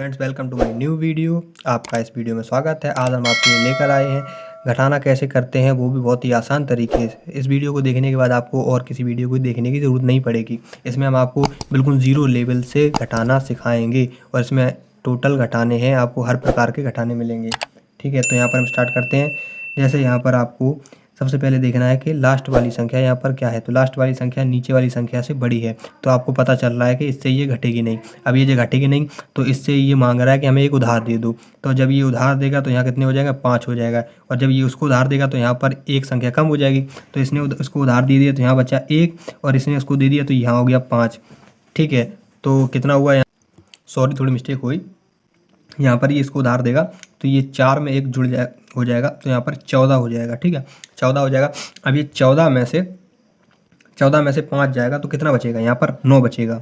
Friends, welcome to my new video. आपका इस video में स्वागत है। आज हम आपके लिए लेकर आए हैं घटाना कैसे करते हैं, वो भी बहुत ही आसान तरीके से। इस वीडियो को देखने के बाद आपको और किसी वीडियो को देखने की ज़रूरत नहीं पड़ेगी। इसमें हम आपको बिल्कुल ज़ीरो लेवल से घटाना सिखाएंगे और इसमें टोटल घटाने हैं, आपको हर प्रकार के घटाने मिलेंगे। ठीक है, तो यहाँ पर हम स्टार्ट करते हैं। जैसे यहाँ पर आपको सबसे पहले देखना है कि लास्ट वाली संख्या यहाँ पर क्या है। तो लास्ट वाली संख्या नीचे वाली संख्या से बड़ी है, तो आपको पता चल रहा है कि इससे ये घटेगी नहीं। अब ये जो घटेगी नहीं, तो इससे ये मांग रहा है कि हमें एक उधार दे दो। तो जब ये उधार देगा तो यहाँ कितने हो जाएगा, 5 हो जाएगा। और जब ये उसको उधार देगा तो यहाँ पर एक संख्या कम हो जाएगी। तो इसने उसको उधार दे दिया तो यहाँ बचा 1, और इसने उसको दे दिया तो यहाँ हो गया 5। ठीक है, तो कितना हुआ यहाँ, सॉरी थोड़ी मिस्टेक हुई। यहाँ पर ये इसको उधार देगा तो ये 4 में 1 जुड़ जाए हो जाएगा, तो यहाँ पर 14 हो जाएगा। ठीक है, 14 हो जाएगा। अब ये 14 में से 5 जाएगा तो कितना बचेगा, यहाँ पर 9 बचेगा।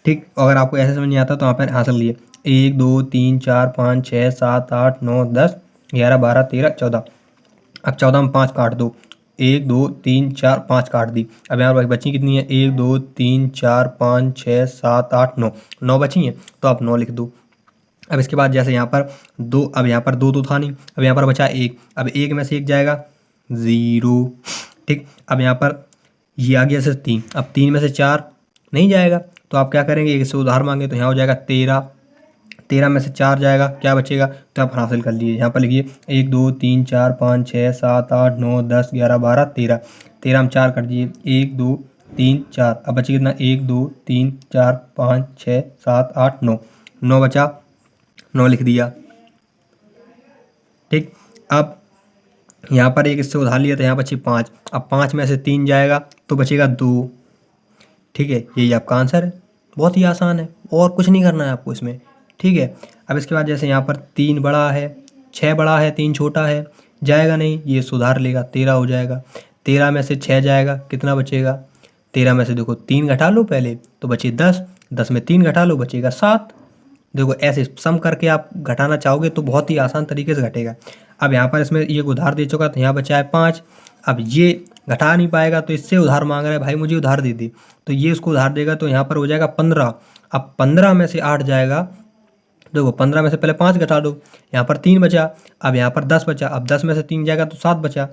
ठीक, अगर आपको ऐसे समझ नहीं आता तो यहाँ पर हासिल लिए 1 2 3 4 5 6 7 8 9 10 11 12 13 14। अब 14 में 5 काट दो, 1 2 3 4 5 काट दी। अब यहाँ पर बची कितनी है, 1 2 3 4 5 6 7 8 9, 9 बची हैं, तो आप 9 लिख दो। अब इसके बाद जैसे यहाँ पर 2, अब यहाँ पर 2 तो था नहीं, अब यहाँ पर बचा 1। अब 1 में से 1 जाएगा 0। ठीक, अब यहाँ पर ये आ गया सिर्फ 3। अब 3 में से 4 नहीं जाएगा, तो आप क्या करेंगे, एक से उधार मांगे तो यहाँ हो जाएगा 13। 13 में से 4 जाएगा, क्या बचेगा, तो आप हासिल कर लीजिए। यहाँ पर लिखिए 1 2 3 4 5 6 7 8 9 10 11 12 13। 13 में 4 कर दीजिए, 1 2 3 4। अब बचे कितना, 1 2 3 4 5 6 7 8 9, 9 बचा, 9 लिख दिया। ठीक, अब यहाँ पर एक इससे उधार लिया तो यहाँ बची 5। अब 5 में से 3 जाएगा तो बचेगा 2। ठीक है, यही आपका आंसर है। बहुत ही आसान है, और कुछ नहीं करना है आपको इसमें। ठीक है, अब इसके बाद जैसे यहाँ पर 3 बड़ा है, 6 बड़ा है, 3 छोटा है, जाएगा नहीं, ये सुधार लेगा, 13 हो जाएगा। 13 में से 6 जाएगा, कितना बचेगा, 13 में से देखो 3 घटा लो पहले तो बचे 10, 10 में 3 घटा लो बचेगा 7। देखो ऐसे सम करके आप घटाना चाहोगे तो बहुत ही आसान तरीके से घटेगा। अब यहाँ पर इसमें ये उधार दे चुका तो यहाँ बचा है 5। अब ये घटा नहीं पाएगा तो इससे उधार मांग रहा है, भाई मुझे उधार दे दे, तो ये उसको उधार देगा तो यहाँ पर हो जाएगा 15। अब 15 में से 8 जाएगा, देखो 15 में से पहले 5 घटा दो, यहाँ पर 3 बचा। अब यहाँ पर 10 बचा, अब 10 में से 3 जाएगा तो 7 बचा,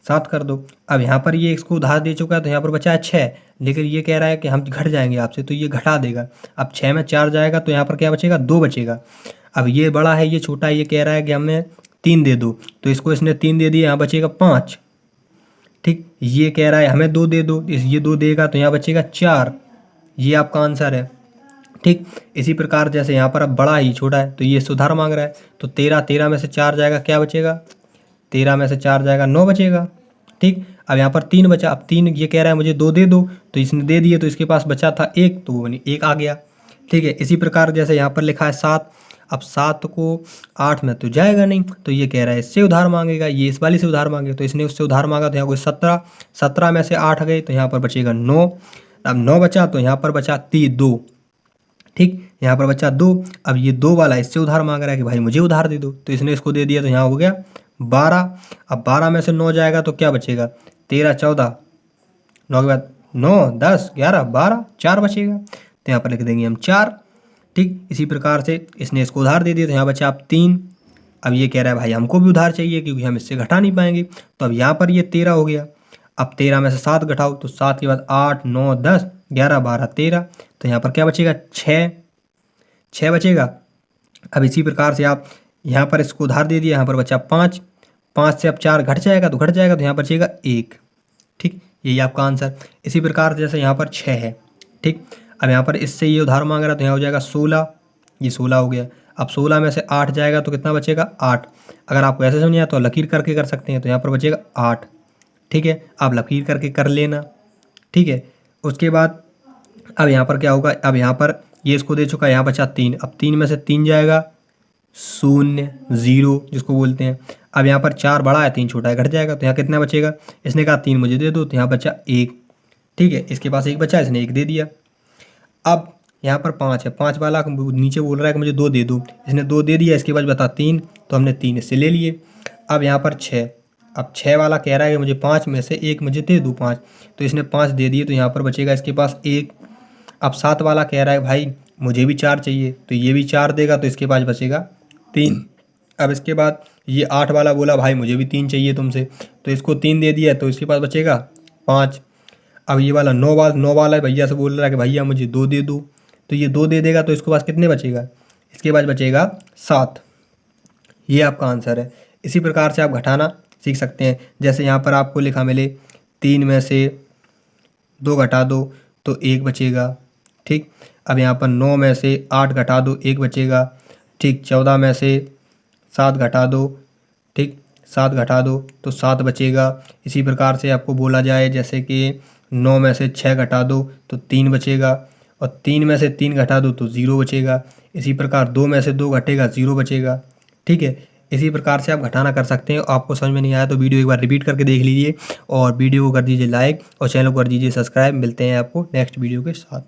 7 कर दो। अब यहाँ पर ये इसको उधार दे चुका है तो यहाँ पर बचा है 6, लेकिन ये कह रहा है कि हम घट जाएंगे आपसे, तो ये घटा देगा। अब 6 में 4 जाएगा तो यहाँ पर क्या बचेगा, 2 बचेगा। अब ये बड़ा है, ये छोटा है, ये कह रहा है कि हमें 3 दे दो, तो इसको इसने 3 दे दिया, यहाँ बचेगा 5। ठीक, ये कह रहा है हमें 2 दे दो, ये 2 देगा तो यहाँ बचेगा 4। ये आपका आंसर है। ठीक, इसी प्रकार जैसे यहाँ पर अब बड़ा ही छोटा है तो ये सुधार मांग रहा है, तो 13 में से 4 जाएगा, क्या बचेगा, 13 में से 4 जाएगा 9 बचेगा। ठीक, अब यहाँ पर 3 बचा, अब 3 ये कह रहा है मुझे 2 दे दो, तो इसने दे दिए, तो इसके पास बचा था 1, तो वो 1 आ गया। ठीक है, इसी प्रकार जैसे यहाँ पर लिखा है 7, अब 7 को 8 में तो जाएगा नहीं, तो ये कह रहा है इससे उधार मांगेगा, ये इस वाली से उधार मांगे, तो इसने उससे उधार मांगा तो यहाँ कोई 17, 17 में से 8 गए तो यहाँ पर बचेगा 9। अब 9 बचा तो यहाँ पर बचा 2। ठीक, यहाँ पर बचा 2। अब ये 2 वाला इससे उधार मांग रहा है कि भाई मुझे उधार दे दो, तो इसने इसको दे दिया तो यहाँ हो गया 12। अब 12 में से 9 जाएगा तो क्या बचेगा, 13 14, 9 के बाद 9 10 11 12, 4 बचेगा, तो यहाँ पर लिख देंगे हम 4। ठीक, इसी प्रकार से इसने इसको उधार दे दिया तो यहाँ बचा आप 3। अब ये कह रहा है भाई हमको भी उधार चाहिए क्योंकि हम इससे घटा नहीं पाएंगे, तो अब यहाँ पर ये 13 हो गया। अब 13 में से 7 घटाओ तो 7 के बाद 8 9 10 11 12 13, तो यहाँ पर क्या बचेगा, 6 बचेगा। अब इसी प्रकार से आप यहाँ पर इसको उधार दे दिया, यहाँ पर बचा 5, 5 से अब 4 घट जाएगा तो यहाँ बचेगा 1। ठीक, यही आपका आंसर। इसी प्रकार जैसे यहाँ पर 6 है। ठीक, अब यहाँ पर इससे ये उधार मांग रहा है तो यहाँ हो जाएगा 16, ये 16 हो गया। अब 16 में से 8 जाएगा तो कितना बचेगा, 8। अगर आपको ऐसे समझ नहीं आया तो लकीर करके कर सकते हैं, तो यहाँ पर बचेगा 8। ठीक है, आप लकीर करके कर लेना। ठीक है, उसके बाद अब यहाँ पर क्या होगा, अब यहाँ पर ये इसको दे चुका है, यहाँ बचा 3। अब 3 में से 3 जाएगा 0 0 जिसको बोलते हैं। अब यहाँ पर 4 बड़ा है 3 छोटा है, घट जाएगा तो यहाँ कितना बचेगा, इसने कहा 3 मुझे दे दो, तो यहाँ बचा 1। ठीक है, इसके पास 1 बचा, इसने 1 दे दिया। अब यहाँ पर 5 है, 5 वाला नीचे बोल रहा है कि मुझे 2 दे दो, इसने 2 दे दिया, इसके बाद बता 3, तो हमने 3 इससे ले लिए। अब यहाँ पर 6, अब 6 वाला कह रहा है कि मुझे 5 में से 1 मुझे दे दो 5, तो इसने 5 दे दिए, तो यहाँ पर बचेगा इसके पास 1। अब 7 वाला कह रहा है भाई मुझे भी 4 चाहिए, तो ये भी 4 देगा, तो इसके पास बचेगा 3। अब इसके बाद ये 8 वाला बोला भाई मुझे भी 3 चाहिए तुमसे, तो इसको 3 दे दिया, तो इसके पास बचेगा 5। अब ये वाला 9 वाला भैया से बोल रहा है कि भैया मुझे 2 दे दो, तो ये 2 दे देगा, तो इसके पास कितने बचेगा, इसके पास बचेगा 7। ये आपका आंसर है। इसी प्रकार से आप घटाना सीख सकते हैं। जैसे यहाँ पर आपको लिखा मिले 3 में से 2 घटा दो तो 1 बचेगा, ठीक। अब यहाँ पर 9 में से 8 घटा दो 1 बचेगा, ठीक। 14 में से 7 घटा दो, ठीक, 7 घटा दो तो 7 बचेगा। इसी प्रकार से आपको बोला जाए जैसे कि 9 में से 6 घटा दो तो 3 बचेगा, और 3 में से 3 घटा दो तो 0 बचेगा। इसी प्रकार 2 में से 2 घटेगा 0 बचेगा, ठीक है। इसी प्रकार से आप घटाना कर सकते हैं। आपको समझ में नहीं आया तो वीडियो एक बार रिपीट करके देख लीजिए, और वीडियो को कर दीजिए लाइक और चैनल को कर दीजिए सब्सक्राइब। मिलते हैं आपको नेक्स्ट वीडियो के साथ।